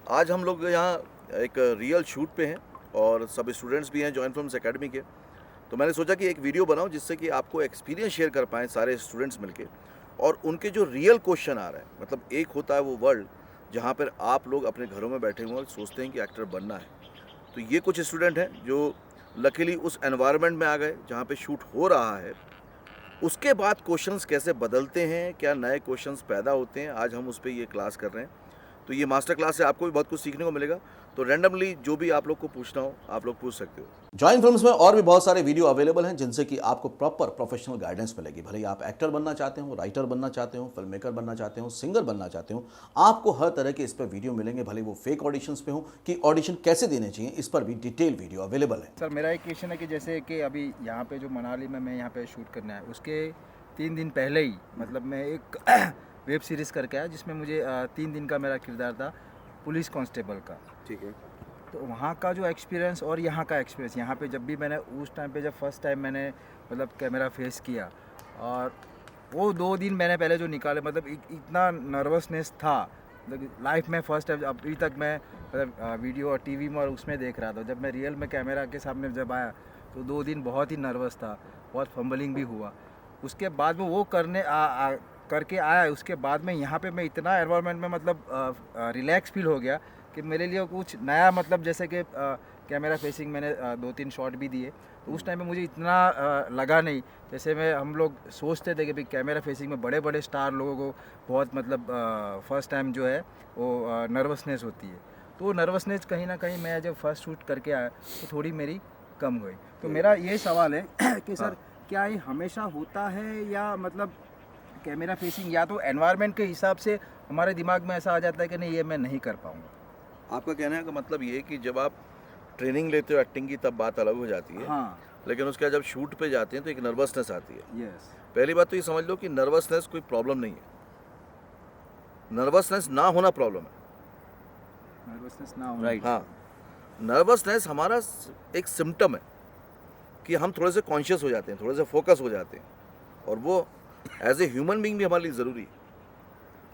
आज हम लोग यहाँ एक रियल शूट पे हैं और सब स्टूडेंट्स भी हैं जॉइन फिल्म्स एकेडमी के। तो मैंने सोचा कि एक वीडियो बनाऊं जिससे कि आपको एक्सपीरियंस शेयर कर पाएँ सारे स्टूडेंट्स मिलके, और उनके जो रियल क्वेश्चन आ रहे हैं, मतलब एक होता है वो वर्ल्ड जहाँ पर आप लोग अपने घरों में बैठे हुए और सोचते हैं कि एक्टर बनना है। तो ये कुछ स्टूडेंट हैं जो लकीली उस एनवायरनमेंट में आ गए जहाँ पे शूट हो रहा है। उसके बाद क्वेश्चंस कैसे बदलते हैं, क्या नए क्वेश्चंस पैदा होते हैं, आज हम उस पर ये क्लास कर रहे हैं। तो ये मास्टर क्लास से आपको भी बहुत कुछ सीखने को मिलेगा। तो रैंडमली जो भी आप लोग को पूछना हो आप लोग पूछ सकते हो। जॉइन फिल्म्स में और भी बहुत सारे वीडियो अवेलेबल हैं जिनसे कि आपको प्रॉपर प्रोफेशनल गाइडेंस मिलेगी। भले ही आप एक्टर बनना चाहते हो, राइटर बनना चाहते हो, फिल्म मेकर बनना चाहते हो, सिंगर बनना चाहते हो, आपको हर तरह के इस पर वीडियो मिलेंगे। भले वो फेक ऑडिशंस पे हो कि ऑडिशन कैसे देने चाहिए, इस पर भी डिटेल वीडियो अवेलेबल है। सर मेरा एक क्वेश्चन है कि जैसे कि अभी यहाँ पे जो मनाली में मैं यहाँ पे शूट करना है, उसके 3 दिन पहले ही मतलब मैं एक वेब सीरीज़ करके आया जिसमें मुझे 3 दिन का मेरा किरदार था पुलिस कांस्टेबल का। ठीक है। तो वहाँ का जो एक्सपीरियंस और यहाँ का एक्सपीरियंस, यहाँ पे जब भी मैंने उस टाइम पे जब फर्स्ट टाइम मैंने मतलब कैमरा फेस किया, और वो 2 दिन मैंने पहले जो निकाले, मतलब इतना नर्वसनेस था। मतलब लाइफ में फर्स्ट टाइम, अभी तक मैं मतलब वीडियो और टीवी में और उसमें देख रहा था, जब मैं रियल में कैमरा के सामने जब आया तो 2 दिन बहुत ही नर्वस था, बहुत फंबलिंग भी हुआ। उसके बाद में वो करके आया, उसके बाद में यहाँ पे मैं इतना एनवायरनमेंट में मतलब रिलैक्स फील हो गया कि मेरे लिए कुछ नया, मतलब जैसे कि कैमरा फेसिंग मैंने 2-3 शॉट भी दिए, तो उस टाइम में मुझे इतना लगा नहीं। जैसे हम लोग सोचते थे कि भाई कैमरा फेसिंग में बड़े बड़े स्टार लोगों को बहुत मतलब फर्स्ट टाइम जो है वो नर्वसनेस होती है। तो वो नर्वसनेस कहीं ना कहीं मैं जब फर्स्ट शूट करके आया तो थोड़ी मेरी कम गई। तो मेरा ये सवाल है कि सर क्या ये हमेशा होता है, या मतलब कैमरा फेसिंग या तो एनवायरनमेंट के हिसाब से हमारे दिमाग में ऐसा आ जाता है कि नहीं ये मैं नहीं कर पाऊँगा? आपका कहने का मतलब ये है कि जब आप ट्रेनिंग लेते हो एक्टिंग की तब बात अलग हो जाती है। हाँ। लेकिन उसके बाद जब शूट पे जाते हैं तो एक नर्वसनेस आती है। यस। पहली बात तो ये समझ लो कि नर्वसनेस कोई प्रॉब्लम नहीं है, नर्वसनेस ना होना प्रॉब्लम है। नर्वसनेस ना हो। राइट। हाँ, नर्वसनेस हमारा एक सिम्टम है कि हम थोड़े से कॉन्शियस हो जाते हैं, थोड़े से फोकस हो जाते हैं, और वो एज ए ह्यूमन बीइंग भी हमारे लिए ज़रूरी है।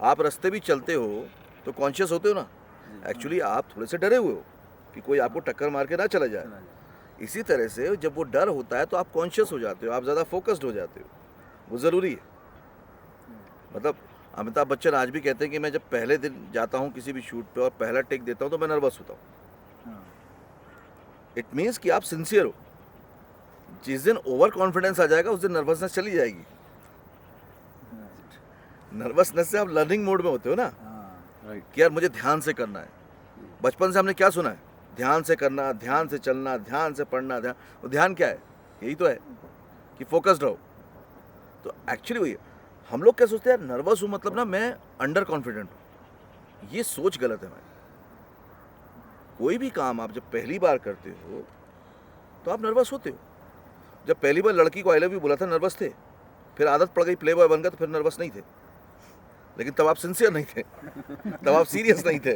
आप रास्ते भी चलते हो तो कॉन्शियस होते हो ना, एक्चुअली आप थोड़े से डरे हुए हो कि कोई आपको टक्कर मार के ना चला जाए। इसी तरह से जब वो डर होता है तो आप कॉन्शियस हो जाते हो, आप ज़्यादा फोकस्ड हो जाते हो, वो ज़रूरी है। मतलब अमिताभ बच्चन आज भी कहते हैं कि मैं जब पहले दिन जाता हूँ किसी भी शूट पे और पहला टेक देता हूँ तो मैं नर्वस होता हूँ। इट मीन्स कि आप सिंसियर हो। जिस दिन ओवर कॉन्फिडेंस आ जाएगा उस दिन नर्वसनेस चली जाएगी। नर्वसनेस से आप लर्निंग मोड में होते हो ना, राइट। कि यार मुझे ध्यान से करना है। बचपन से हमने क्या सुना है? ध्यान से करना, ध्यान से चलना, ध्यान से पढ़ना। ध्यान क्या है? यही तो है कि फोकस्ड रहो। तो एक्चुअली वही हम लोग क्या सोचते हैं, यार नर्वस हूँ मतलब ना मैं अंडर कॉन्फिडेंट हूँ। ये सोच गलत है हमारी। कोई भी काम आप जब पहली बार करते हो तो आप नर्वस होते हो। जब पहली बार लड़की को आई लव यू बोला था नर्वस थे, फिर आदत पड़ गई, प्ले बॉय बन गए तो फिर नर्वस नहीं थे। लेकिन तब आप सिंसियर नहीं थे, तब आप सीरियस नहीं थे,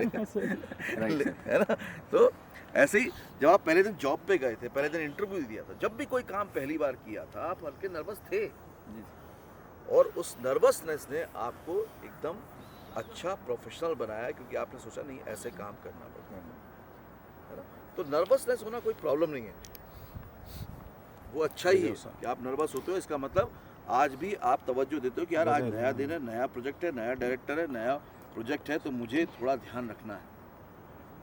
है ना। तो ऐसे ही जब आप पहले दिन जॉब पे गए थे, पहले दिन इंटरव्यू दिया था, जब भी कोई काम पहली बार किया था आप हल्के नर्वस थे, और उस नर्वसनेस ने आपको एकदम अच्छा प्रोफेशनल बनाया, क्योंकि आपने सोचा नहीं ऐसे काम करना पड़ता है ना। तो नर्वसनेस होना कोई प्रॉब्लम नहीं है, वो अच्छा ही है कि आप नर्वस होते हो। इसका मतलब आज भी आप तवज्जो देते हो कि यार आज नया दिन है, नया प्रोजेक्ट है, नया डायरेक्टर है, नया प्रोजेक्ट है, तो मुझे थोड़ा ध्यान रखना है।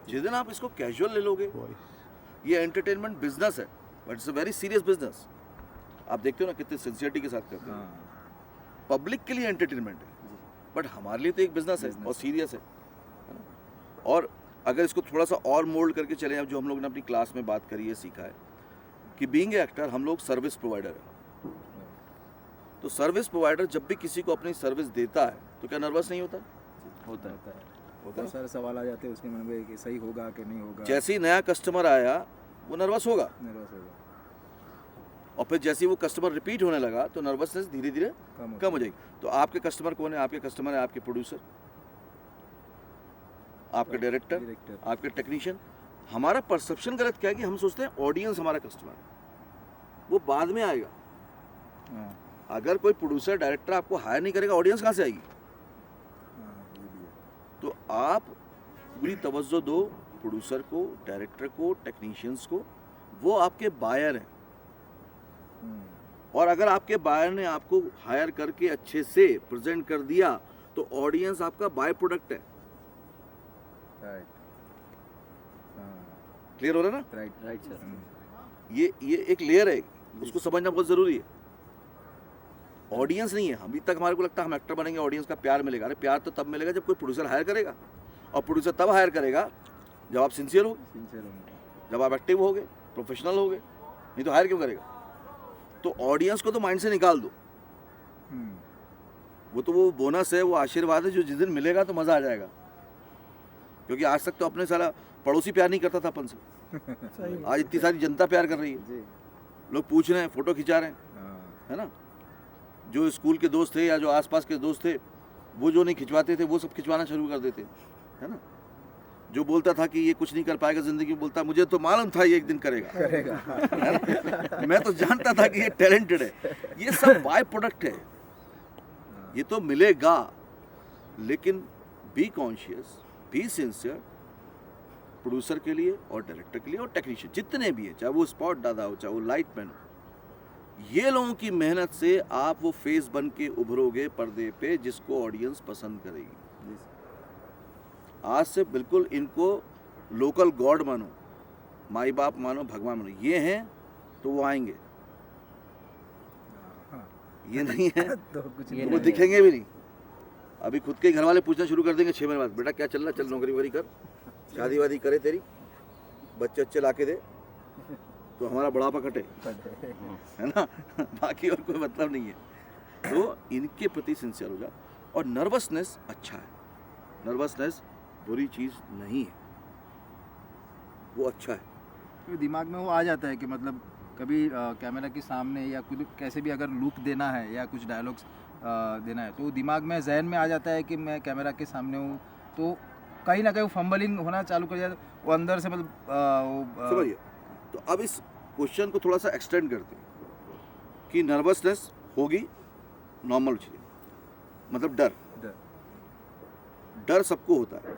जिस दिन आप इसको कैजुअल ले लोगे, ये एंटरटेनमेंट बिजनेस है but it's a very serious business. आप देखते हो ना कितने सिंसियरिटी के साथ करते हैं। पब्लिक के लिए एंटरटेनमेंट है बट हमारे लिए तो एक बिजनेस है और सीरियस है ना? और अगर इसको थोड़ा सा और मोल्ड करके चले, अब जो हम लोग ने अपनी क्लास में बात करी है, सीखा है कि बीइंग ए एक्टर हम लोग सर्विस प्रोवाइडर है। तो सर्विस प्रोवाइडर जब भी किसी को अपनी सर्विस देता है तो क्या नर्वस नहीं होता? होता है। बहुत सारे सवाल आ जाते हैं उसके मन में कि सही होगा कि नहीं होगा। जैसे ही नया कस्टमर आया वो नर्वस होगा, और फिर जैसे ही वो कस्टमर रिपीट होने लगा तो नर्वसनेस धीरे धीरे कम हो जाएगी। तो आपके कस्टमर कौन है? आपके कस्टमर है आपके प्रोड्यूसर, आपके डायरेक्टर, आपके टेक्नीशियन। हमारा परसेप्शन गलत क्या है कि हम सोचते हैं ऑडियंस हमारा कस्टमर है, वो बाद में आएगा। अगर कोई प्रोड्यूसर डायरेक्टर आपको हायर नहीं करेगा, ऑडियंस कहाँ से आएगी? तो आप पूरी तवज्जो दो प्रोड्यूसर को, डायरेक्टर को, टेक्नीशियंस को, वो आपके बायर हैं। और अगर आपके बायर ने आपको हायर करके अच्छे से प्रेजेंट कर दिया तो ऑडियंस आपका बाय प्रोडक्ट है। राइट, क्लियर हो रहा है ना? Right, right sir. ये एक लेयर है, उसको समझना बहुत जरूरी है। ऑडियंस नहीं है, अभी तक हमारे को लगता है हम एक्टर बनेंगे ऑडियंस का प्यार मिलेगा। अरे प्यार तो तब मिलेगा जब कोई प्रोड्यूसर हायर करेगा, और प्रोड्यूसर तब हायर करेगा जब आप सिंसियर हो, सिंसियर होंगे। जब आप एक्टिव हो गए, प्रोफेशनल हो गए, नहीं तो हायर क्यों करेगा? तो ऑडियंस को तो माइंड से निकाल दो। वो तो वो बोनस है, वो आशीर्वाद है जो जिस दिन मिलेगा तो मज़ा आ जाएगा। क्योंकि आज तक तो अपने सारा पड़ोसी प्यार नहीं करता था अपन से, आज इतनी सारी जनता प्यार कर रही है। जी, लोग पूछ रहे हैं, फोटो खिंचा रहे हैं, हाँ, है ना? जो स्कूल के दोस्त थे या जो आसपास के दोस्त थे, वो जो नहीं खिंचवाते थे वो सब खिंचवाना शुरू कर देते, है ना? जो बोलता था कि ये कुछ नहीं कर पाएगा ज़िंदगी में, बोलता मुझे तो मालूम था ये एक दिन करेगा, है ना? मैं तो जानता था कि ये टैलेंटेड है। ये सब बाय प्रोडक्ट है, ये तो मिलेगा। लेकिन be conscious, be sincere, producer के लिए और डायरेक्टर के लिए और टेक्नीशियन जितने भी हैं, चाहे वो स्पॉट दादा हो, चाहे वो लाइट मैन हो, ये लोगों की मेहनत से आप वो फेस बन के उभरोगे पर्दे पे जिसको ऑडियंस पसंद करेगी। जी, आज से बिल्कुल इनको लोकल गॉड मानो, माई बाप मानो, भगवान मानो। ये हैं तो वो आएंगे, हाँ, ये नहीं है तो कुछ ये तो वो नहीं दिखेंगे भी नहीं। अभी खुद के घर वाले पूछना शुरू कर देंगे 6 महीने बाद, बेटा क्या चल रहा, चल नौकरी वोकरी कर, शादी वादी करे, तेरी बच्चे अच्छे ला के दे तो हमारा बुढ़ापा कटे, है ना? बाकी और कोई मतलब नहीं है। तो इनके प्रति सिंसियर हो जाओ। और नर्वसनेस अच्छा है, नर्वसनेस बुरी चीज़ नहीं है, वो अच्छा है। तो दिमाग में वो आ जाता है कि मतलब कभी कैमरा के सामने या कुछ कैसे भी अगर लुक देना है या कुछ डायलॉग्स देना है, तो दिमाग में, जहन में आ जाता है कि मैं कैमरा के सामने हूँ, तो कहीं ना कहीं वो फंबलिंग होना चालू कर जाता है, वो अंदर से मतलब समझिए। तो अब इस क्वेश्चन को थोड़ा सा एक्सटेंड करते हैं कि नर्वसनेस होगी, नॉर्मल चीज़, मतलब डर, डर सबको होता है,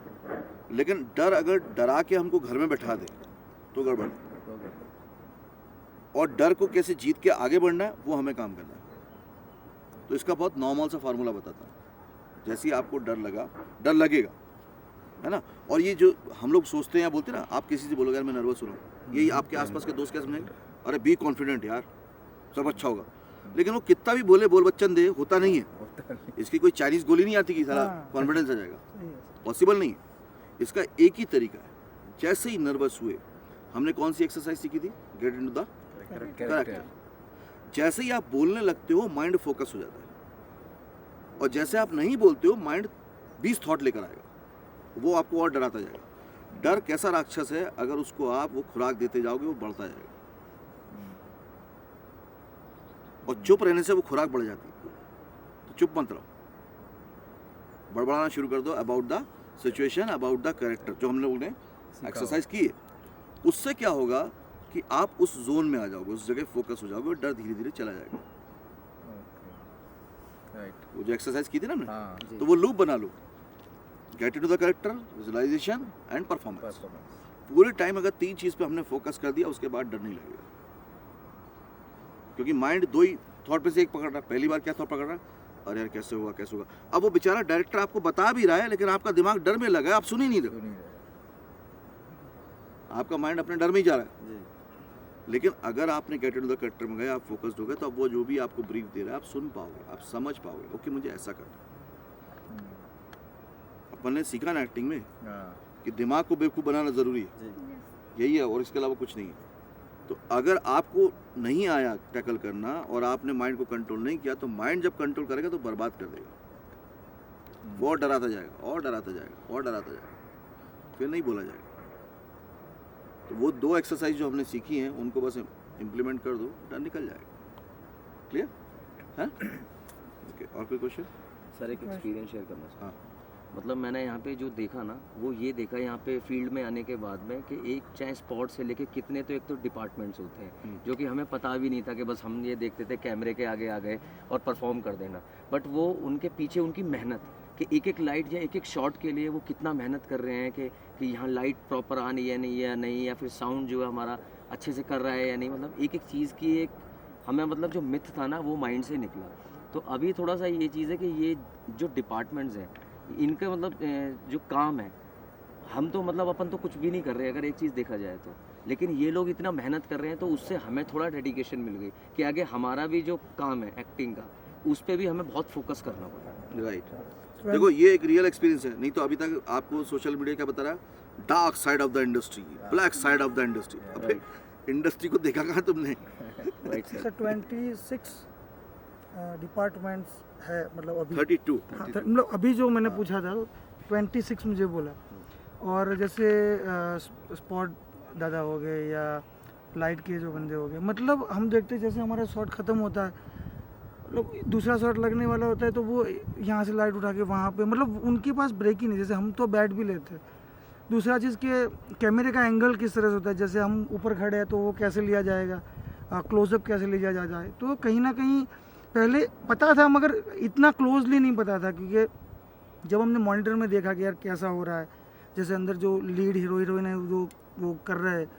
लेकिन डर अगर डरा के हमको घर में बैठा दे तो गड़बड़ है। और डर को कैसे जीत के आगे बढ़ना है वो हमें काम करना है। तो इसका बहुत नॉर्मल सा फार्मूला बताता हूँ। जैसे ही आपको डर लगा, डर लगेगा, है ना? और ये जो हम लोग सोचते हैं या बोलते हैं ना, आप किसी से बोलोगे यार मैं नर्वस हो रहा हूँ, यही आपके आसपास के दोस्त क्या समझेंगे, अरे बी कॉन्फिडेंट यार, सब अच्छा होगा। लेकिन वो कितना भी बोले, बोल बच्चन दे, होता नहीं है। इसकी कोई चाइनीज गोली नहीं आती कि सारा कॉन्फिडेंस आ जाएगा, पॉसिबल नहीं है। इसका एक ही तरीका है, जैसे ही नर्वस हुए, हमने कौन सी एक्सरसाइज सीखी थी, गेट इनटू द करेक्टर। जैसे ही आप बोलने लगते हो माइंड फोकस हो जाता है, और जैसे आप नहीं बोलते हो माइंड 20 थॉट लेकर आएगा, वो आपको और डराता जाएगा। डर कैसा राक्षस है, अगर उसको आप वो खुराक देते जाओगे वो बढ़ता जाएगा, और चुप रहने से वो खुराक बढ़ जाती है। तो चुप मत रहो, बड़बड़ाना शुरू कर दो about the situation, about the character, जो हम लोगों ने एक्सरसाइज की है। उससे क्या होगा कि आप उस जोन में आ जाओगे, उस जगह फोकस हो जाओगे, और डर धीरे धीरे चला जाएगा। राइट, वो जो एक्सरसाइज की थी ना हमने, हाँ, तो वो लूप बना लो, get into the character, visualisation and performance. पूरे टाइम अगर 3 चीज़ पे हमने फोकस कर दिया, उसके बाद डर नहीं लगेगा। क्योंकि माइंड 2 ही थॉट पे से एक पकड़ रहा है। पहली बार क्या थॉट पकड़ रहा है, अरे यार कैसे होगा, कैसे होगा। अब वो बेचारा डायरेक्टर आपको बता भी रहा है, लेकिन आपका दिमाग डर में लगा है, आप सुन ही नहीं रहे, आपका माइंड अपने डर में ही जा रहा है। जी, लेकिन अगर आपने गेट इनटू द कैरेक्टर में गए, आप फोकस्ड हो गए, तो अब वो जो भी आपको ब्रीफ दे रहा है आप सुन पाओगे, आप समझ पाओगे, ओके मुझे ऐसा करना है। अपन ने सीखा ना एक्टिंग में हाँ, कि दिमाग को बेवकूफ़ बनाना ज़रूरी है, जी, यही है, और इसके अलावा कुछ नहीं है। तो अगर आपको नहीं आया टैकल करना और आपने माइंड को कंट्रोल नहीं किया, तो माइंड जब कंट्रोल करेगा तो बर्बाद कर देगा, वो और डराता जाएगा, और डराता जाएगा, और डराता जाएगा, फिर नहीं बोला जाएगा। तो वो 2 एक्सरसाइज जो हमने सीखी हैं उनको बस इम्प्लीमेंट कर दो, डर निकल जाएगा। क्लियर है? ओके, और कोई क्वेश्चन? सर एक एक्सपीरियंस शेयर करना चाहता हाँ, हूँ। मतलब मैंने यहाँ पे जो देखा ना, वो ये देखा यहाँ पे फील्ड में आने के बाद में कि एक चाहे स्पॉट से लेके कितने, तो एक तो डिपार्टमेंट्स होते हैं जो कि हमें पता भी नहीं था, कि बस हम ये देखते थे कैमरे के आगे आ गए और परफॉर्म कर देना। बट वो उनके पीछे उनकी मेहनत, कि एक एक लाइट या एक एक शॉट के लिए वो कितना मेहनत कर रहे हैं कि यहाँ लाइट प्रॉपर आ रही है नहीं या नहीं, या फिर साउंड जो है हमारा अच्छे से कर रहा है या नहीं, मतलब एक एक चीज़ की एक हमें मतलब जो मिथ था ना वो माइंड से निकला। तो अभी थोड़ा सा ये चीज़ है कि ये जो डिपार्टमेंट्स हैं इनके मतलब जो काम है, हम तो मतलब अपन तो कुछ भी नहीं कर रहे अगर एक चीज़ देखा जाए तो, लेकिन ये लोग इतना मेहनत कर रहे हैं तो उससे हमें थोड़ा डेडिकेशन मिल गई कि आगे हमारा भी जो काम है एक्टिंग का उस पर भी हमें बहुत फोकस करना पड़ा। राइट। देखो ये एक रियल एक्सपीरियंस है, नहीं तो अभी तक आपको सोशल मीडिया क्या बता रहा है, dark side of the industry, black side of the industry. अबे इंडस्ट्री को देखा कहाँ तुमने? राइट सर 26 डिपार्टमेंट्स है मतलब अभी 32 हाँ, मतलब अभी जो मैंने पूछा था 26 मुझे बोला। और जैसे स्पॉट दादा हो गए या लाइट के जो बंदे हो गए, मतलब हम देखते हैं जैसे हमारा शॉट ख़त्म होता है, मतलब दूसरा शॉट लगने वाला होता है तो वो यहाँ से लाइट उठा के वहाँ पे, मतलब उनके पास ब्रेक ही नहीं। जैसे हम तो बैठ भी लेते हैं, दूसरा चीज़ के कैमरे का एंगल किस तरह से होता है, जैसे हम ऊपर खड़े हैं तो वो कैसे लिया जाएगा, क्लोजअप कैसे लिया जाए, तो कहीं ना कहीं पहले पता था मगर इतना क्लोजली नहीं पता था। क्योंकि जब हमने मॉनिटर में देखा कि यार कैसा हो रहा है, जैसे अंदर जो लीड हीरोइन है जो वो कर रहे हैं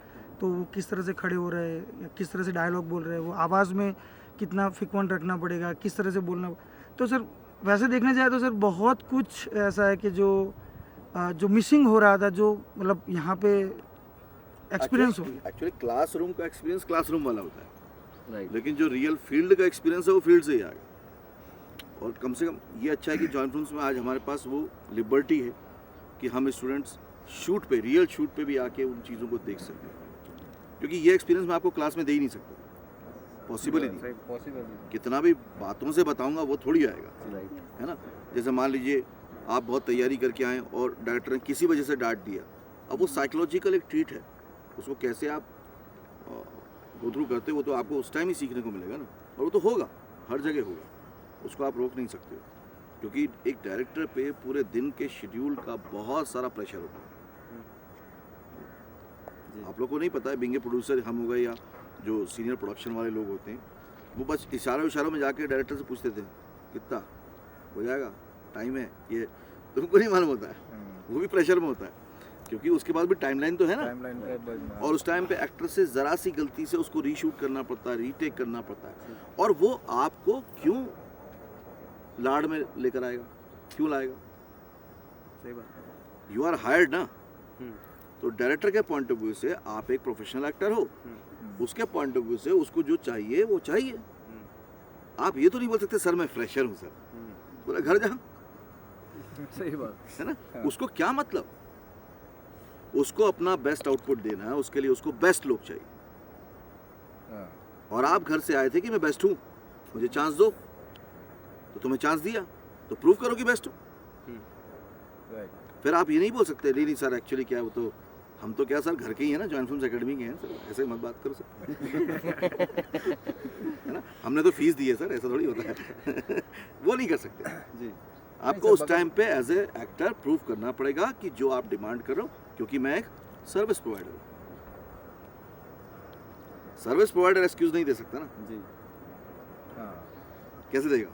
तो वो किस तरह से खड़े हो रहे हैं या किस तरह से डायलॉग बोल रहे हैं, वो आवाज़ में कितना फ्रिक्वेंट रखना पड़ेगा, किस तरह से बोलना। तो सर वैसे देखने जाए तो सर बहुत कुछ ऐसा है कि जो मिसिंग हो रहा था, जो मतलब यहाँ पे एक्सपीरियंस हो गया। एक्चुअली क्लासरूम का एक्सपीरियंस क्लासरूम वाला होता है, राइट। लेकिन जो रियल फील्ड का एक्सपीरियंस है वो फील्ड से ही आएगा। और कम से कम ये अच्छा है कि जॉइंट फिल्म्स में आज हमारे पास वो लिबर्टी है कि हम स्टूडेंट्स शूट पे, रियल शूट पे भी आके उन चीज़ों को देख सकते हैं, क्योंकि ये एक्सपीरियंस मैं आपको क्लास में दे ही नहीं सकता, पॉसिबल ही नहीं। पॉसिबल कितना भी बातों से बताऊंगा वो थोड़ी आएगा, राइट। है ना। जैसे मान लीजिए आप बहुत तैयारी करके आए और डायरेक्टर ने किसी वजह से डांट दिया, अब वो साइकोलॉजिकल एक ट्रीट है, उसको कैसे आप गो थ्रू करते हो वो तो आपको उस टाइम ही सीखने को मिलेगा ना। और वो तो होगा, हर जगह होगा, उसको आप रोक नहीं सकते हो, क्योंकि एक डायरेक्टर पे पूरे दिन के शेड्यूल का बहुत सारा प्रेशर होता है। आप लोग को नहीं पता है, बिंगे प्रोड्यूसर हम हो गए या जो सीनियर प्रोडक्शन वाले लोग होते हैं, वो बस इशारों में जाके डायरेक्टर से पूछते थे कितना हो जाएगा, टाइम है, ये तुमको नहीं मालूम होता है, वो भी प्रेशर में होता है, क्योंकि उसके बाद भी टाइमलाइन तो है ना। टाइमलाइन पे और उस टाइम पे एक्टर से ज़रा सी गलती से उसको रीशूट करना पड़ता है, रीटेक करना पड़ता है, और वो आपको क्यों लाड़ में लेकर आएगा, क्यों लाएगा? सही बात। यू आर हायर्ड ना। तो डायरेक्टर के पॉइंट ऑफ व्यू से आप एक प्रोफेशनल एक्टर हो, उसके पॉइंट ऑफ व्यू से उसको जो चाहिए वो चाहिए। आप ये तो नहीं बोल सकते सर मैं फ्रेशर हूँ सर, बोला घर जा, सही बात है ना। उसको क्या मतलब, उसको अपना बेस्ट आउटपुट देना है, उसके लिए उसको बेस्ट लोग चाहिए। हाँ। और आप घर से आए थे कि मैं बेस्ट हूँ, मुझे चांस दो, तो तुम्हें चांस दिया तो प्रूव करो कि बेस्ट हो। राइट। फिर आप ये नहीं बोल सकते नहीं सर एक्चुअली क्या है, वो तो हम तो क्या सर घर के ही हैं ना, जॉइंट फिल्म्स एकेडमी के हैं सर, ऐसे मत बात करो सर है ना, हमने तो फीस दी है सर, ऐसा थोड़ी होता है वो नहीं कर सकते जी। आपको उस टाइम पे एज ए एक्टर प्रूव करना पड़ेगा कि जो आप डिमांड कर रहे हो, क्योंकि मैं एक सर्विस प्रोवाइडर हूँ। सर्विस प्रोवाइडर एक्सक्यूज नहीं दे सकता ना, जी। हाँ। कैसे देगा?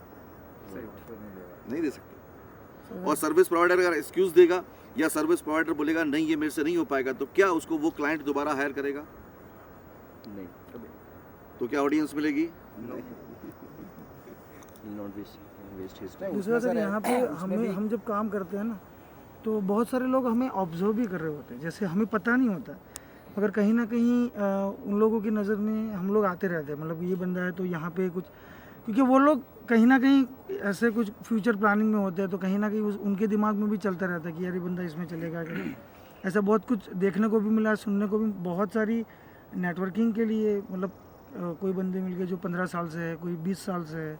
सही तो नहीं देगा। नहीं दे सकते। और सर्विस प्रोवाइडर अगर एक्सक्यूज देगा या सर्विस प्रोवाइडर बोलेगा नहीं ये मेरे से नहीं हो पाएगा, तो क्या उसको वो क्लाइंट दोबारा हायर करेगा? नहीं, तो क्या ऑडियंस मिलेगी? Not waste his time. दूसरा सर यहाँ पे उसमें भी- हम जब काम करते हैं ना तो बहुत सारे लोग हमें ऑब्जर्व भी कर रहे होते हैं, जैसे हमें पता नहीं होता, मगर कहीं ना कहीं उन लोगों की नज़र में हम लोग आते रहते हैं, मतलब ये बंदा है तो यहाँ पे कुछ, क्योंकि वो लोग कहीं ना कहीं ऐसे कुछ फ्यूचर प्लानिंग में होते हैं, तो कहीं ना कहीं उनके दिमाग में भी चलता रहता है कि यार ये बंदा इसमें चलेगा कि ऐसा बहुत कुछ देखने को भी मिला, सुनने को भी। बहुत सारी नेटवर्किंग के लिए मतलब कोई बंदे मिल गए जो 15 साल से है, कोई 20 साल से है,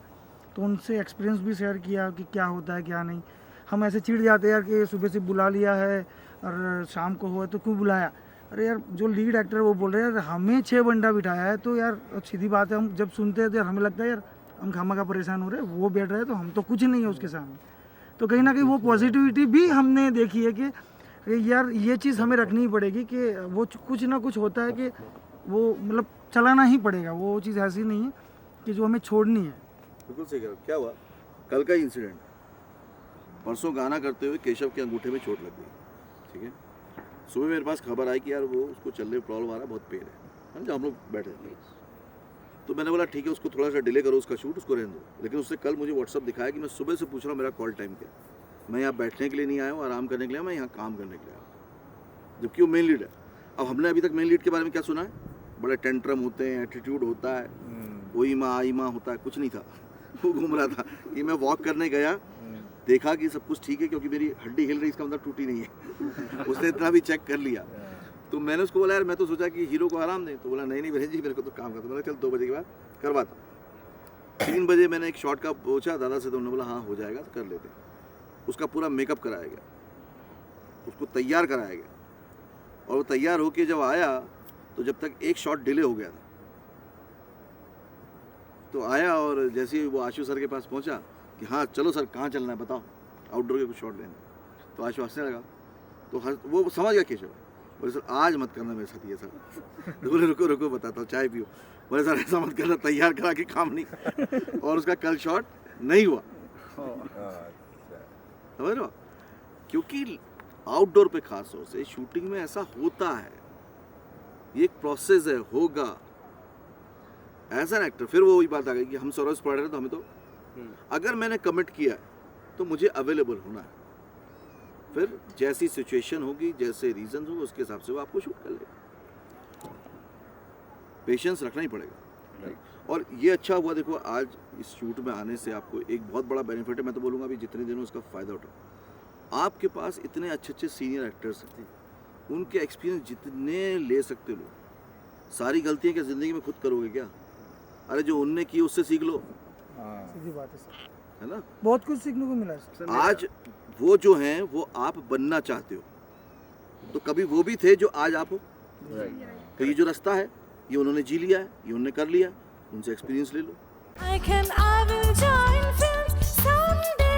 तो उनसे एक्सपीरियंस भी शेयर किया कि क्या होता है क्या नहीं। हम ऐसे चिढ़ जाते हैं यार कि सुबह से बुला लिया है और शाम को हुआ तो क्यों बुलाया। अरे यार जो लीड एक्टर है वो बोल रहे हैं यार हमें 6 बंदा बिठाया है, तो यार सीधी बात है, हम जब सुनते हैं तो यार हमें लगता है यार हम खामा का परेशान हो रहे हैं, वो बैठ रहे हैं तो हम तो कुछ नहीं है उसके सामने। तो कहीं ना कहीं वो पॉजिटिविटी भी हमने देखी है कि यार ये चीज़ हमें रखनी पड़ेगी कि वो कुछ ना कुछ होता है कि वो मतलब चलाना ही पड़ेगा, वो चीज़ ऐसी नहीं है कि जो हमें छोड़नी है। बिल्कुल सही कह रहे हो। क्या हुआ कल का इंसिडेंट, परसों गाना करते हुए केशव के अंगूठे में चोट लग गई, ठीक है। सुबह मेरे पास खबर आई कि यार वो उसको चलने में प्रॉब्लम आ रहा है, बहुत पेन है। हम लोग बैठे थे, तो मैंने बोला ठीक है उसको थोड़ा सा डिले करो उसका शूट, उसको रहने दो। लेकिन उससे कल मुझे व्हाट्सअप दिखाया कि मैं सुबह से पूछ रहा हूँ मेरा कॉल टाइम क्या, मैं यहाँ बैठने के लिए नहीं आया हूँ, आराम करने के लिए, मैं यहाँ काम करने के लिए आया हूँ, जबकि वो मेन लीड है। अब हमने अभी तक मेन लीड के बारे में क्या सुना है, बड़े टेंट्रम होते हैं, एटीट्यूड होता है, कोई माँ आई माँ होता है, कुछ नहीं था। वो घूम रहा था कि मैं वॉक करने गया, देखा कि सब कुछ ठीक है, क्योंकि मेरी हड्डी हिल रही, इसका मतलब टूटी नहीं है। उसने इतना भी चेक कर लिया। तो मैंने उसको बोला यार मैं तो सोचा कि हीरो को आराम दें, तो बोला नहीं बहन जी मेरे को तो काम करता। मैंने चल 2 बजे के बाद करवाता। 3 बजे मैंने एक शॉट का पूछा दादा से, तो उन्होंने बोला हाँ हो जाएगा, तो कर लेते हैं। उसका पूरा मेकअप कराया गया, उसको तैयार कराया गया, और वो तैयार होके जब आया तो जब तक एक शॉट डिले हो गया था, तो आया और जैसे ही वो आशु सर के पास पहुंचा कि हाँ चलो सर कहाँ चलना है बताओ, आउटडोर के कुछ शॉट लेने। तो आशु हंसने लगा, तो वो समझ गया केशव, बोले सर आज मत करना मेरे साथ ये सर। तो बोले रुको रुको बताता हूँ, चाय पियो। बोले सर ऐसा मत करना, तैयार करा के काम नहीं। और उसका कल शॉट नहीं हुआ, समझ लो, क्योंकि आउटडोर पे खास तौर से शूटिंग में ऐसा होता है, ये एक प्रोसेस है, होगा एज एन एक्टर। फिर वो वही बात आ गई कि हम सर्विस पढ़ रहे हैं, तो हमें तो अगर मैंने कमिट किया है तो मुझे अवेलेबल होना है। फिर जैसी सिचुएशन होगी, जैसे रीजन होंगे, उसके हिसाब से वो आपको शूट कर लेगा। पेशेंस रखना ही पड़ेगा। और ये अच्छा हुआ, देखो आज इस शूट में आने से आपको एक बहुत बड़ा बेनिफिट है। मैं तो बोलूँगा अभी जितने दिन उसका फ़ायदा उठाओ। आपके पास इतने अच्छे अच्छे सीनियर एक्टर्स हैं, उनके एक्सपीरियंस जितने ले सकते लो। सारी गलतियाँ क्या ज़िंदगी में खुद करोगे क्या? अरे जो उनने की उससे सीख लो, सीधी बात है सर, है ना। बहुत कुछ सीखने को मिला सर। आज वो जो हैं वो आप बनना चाहते हो, तो कभी वो भी थे जो आज आप हो। तो ये जो रास्ता है ये उन्होंने जी लिया है, ये उन्होंने कर लिया, उनसे एक्सपीरियंस ले लो। I will join films someday.